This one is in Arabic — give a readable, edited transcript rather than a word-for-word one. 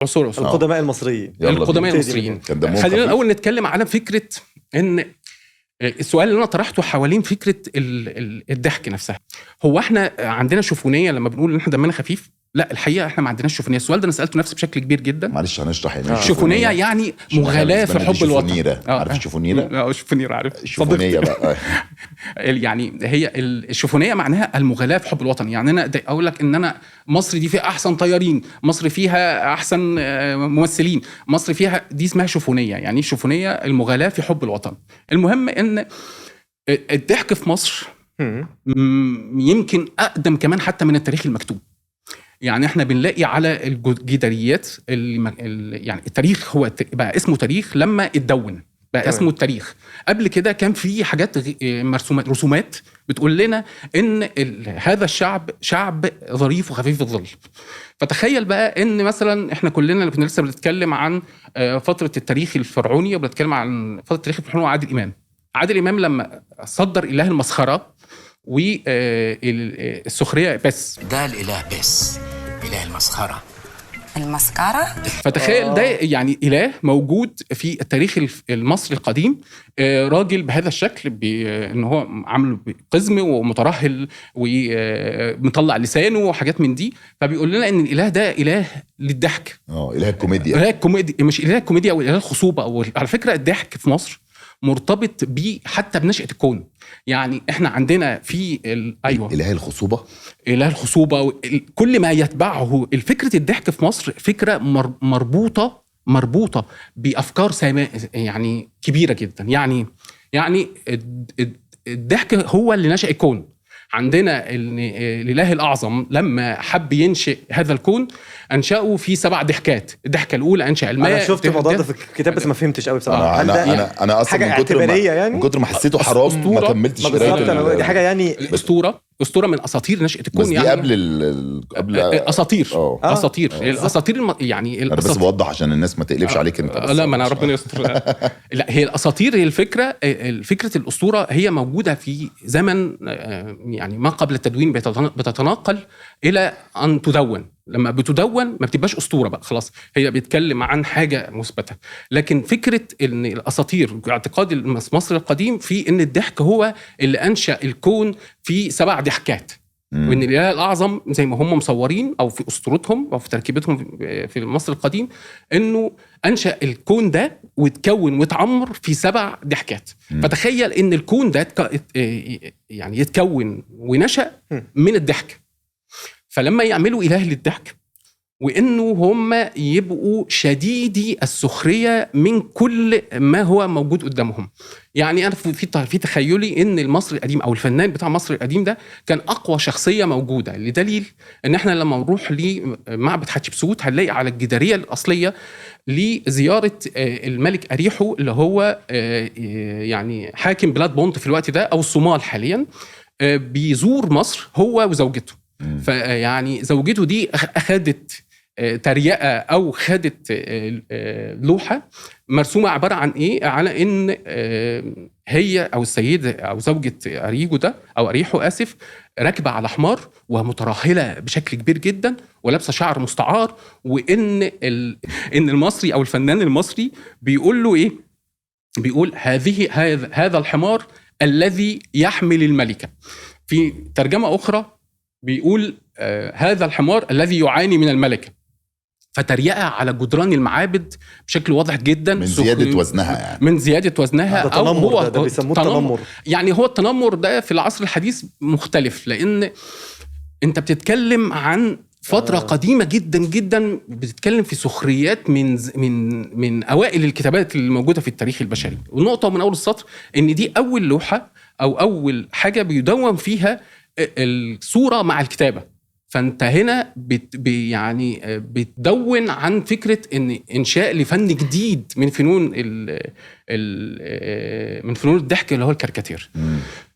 عصور القدماء المصريين. القدماء المصريين. خلينا الأول نتكلم على فكرة إن السؤال اللي أنا طرحته حوالين فكرة الضحك نفسها. هو إحنا عندنا شوفونية لما بنقول إن إحنا دمنا خفيف؟ لا، الحقيقة إحنا ما عندناش شوفونية. السؤال ده أنا سألته نفسي بشكل كبير جدا. معلش هنشرح يعني شوفونية يعني مغالاة في حب الوطن. عارف الشوفونيرة؟ لا، شوفونيرة عارف. الشوفونية بقى يعني هي الشوفونية معناها المغالاة في حب الوطن. يعني أنا أقول لك إن أنا مصر دي فيها أحسن طيارين، مصر فيها أحسن ممثلين، مصر فيها، دي اسمها شوفونية. يعني شوفونية المغالاة في حب الوطن. المهم إن الضحك في مصر يمكن أقدم كمان حتى من التاريخ المكتوب. يعني احنا بنلاقي على الجداريات يعني التاريخ هو بقى اسمه تاريخ لما اتدون بقى اسمه التاريخ. قبل كده كان في حاجات رسومات بتقول لنا ان هذا الشعب شعب ظريف وخفيف الظل. فتخيل بقى ان مثلا احنا كلنا اللي كنا لسه بنتكلم عن فترة التاريخ الفرعوني وبنتكلم عن فترة التاريخ الفرعوني عادل إمام لما صدر إله المسخرة والسخرية بس. ده الإله بس، إله المسخرة. فتخيل ده يعني إله موجود في التاريخ المصري القديم، راجل بهذا الشكل، إن هو عامل قزم ومترهل ومطلع لسانه وحاجات من دي. فبيقول لنا إن الإله ده إله للضحك. إله الكوميديا. إله الكوميديا، مش إله الكوميديا أو إله الخصوبة. على فكرة الضحك في مصر مرتبط بيه حتى بنشأة الكون. يعني احنا عندنا في ايوه اله الخصوبه كل ما يتبعه الفكره. الضحك في مصر فكره مربوطه بافكار يعني كبيره جدا. يعني الضحك هو اللي نشأ الكون. عندنا الإله الأعظم لما حب ينشئ هذا الكون أنشأه في 7 ضحكات. الضحكة الأولى أنشأ الماء. أنا شفت الموضوع ده في الكتاب بس ما فهمتش قوي بصراحة. أنا أصلا من كتر ما حسيته حرام ما كملتش قراءته. دي حاجة يعني أسطورة من أساطير نشأة الكون. بس دي يعني قبل أساطير. الأساطير يعني أنا بس بوضح عشان الناس ما تقلبش عليك أنت. لا، ما أنا ربنا يستر. لا، هي الأساطير، هي فكرة الأسطورة هي موجودة في زمن يعني ما قبل التدوين، بتتناقل إلى أن تدون. لما بتدون ما بتبقاش أسطورة بقى خلاص، هي بيتكلم عن حاجة مثبتة. لكن فكرة إن الأساطير، اعتقاد مصر القديم في إن الضحك هو اللي أنشأ الكون في 7 ضحكات. وإن الإله الأعظم زي ما هم مصورين أو في أسطورتهم أو في تركيبتهم في مصر القديم، إنه أنشأ الكون ده وتكون وتعمر في 7 ضحكات. فتخيل إن الكون ده يعني يتكون ونشأ من الضحك. فلما يعملوا إله للضحك وإنه هم يبقوا شديدي السخرية من كل ما هو موجود قدامهم. يعني أنا في تخيلي إن المصري القديم أو الفنان بتاع مصر القديم ده كان أقوى شخصية موجودة، لدليل إن إحنا لما نروح لمعبد حتشبسوت هنلاقي على الجدارية الأصلية لزيارة الملك أريحو اللي هو يعني حاكم بلاد بونت في الوقت ده أو الصومال حاليا، بيزور مصر هو وزوجته. فيعني زوجته دي أخدت تريقة أو خدت لوحة مرسومة عبارة عن إيه؟ على إن هي أو السيدة أو زوجة أريجو ده أو أريحو آسف راكبة على حمار ومترهلة بشكل كبير جدا ولابسة شعر مستعار، وإن إن المصري أو الفنان المصري بيقول له إيه؟ بيقول هذا الحمار الذي يحمل الملكة. في ترجمة أخرى بيقول هذا الحمار الذي يعاني من الملكة. فتريقة على جدران المعابد بشكل واضح جدا من زيادة وزنها، يعني من زيادة وزنها أو هو ده بيسموه التنمر. يعني هو التنمر ده في العصر الحديث مختلف، لأن أنت بتتكلم عن فترة قديمة جدا جدا، بتتكلم في سخريات من أوائل الكتابات اللي موجودة في التاريخ البشري. والنقطة من أول السطر إن دي أول لوحة أو أول حاجة بيدون فيها الصورة مع الكتابة. فانت هنا يعني بتدون عن فكرة ان انشاء لفن جديد من فنون الضحك اللي هو الكاريكاتير.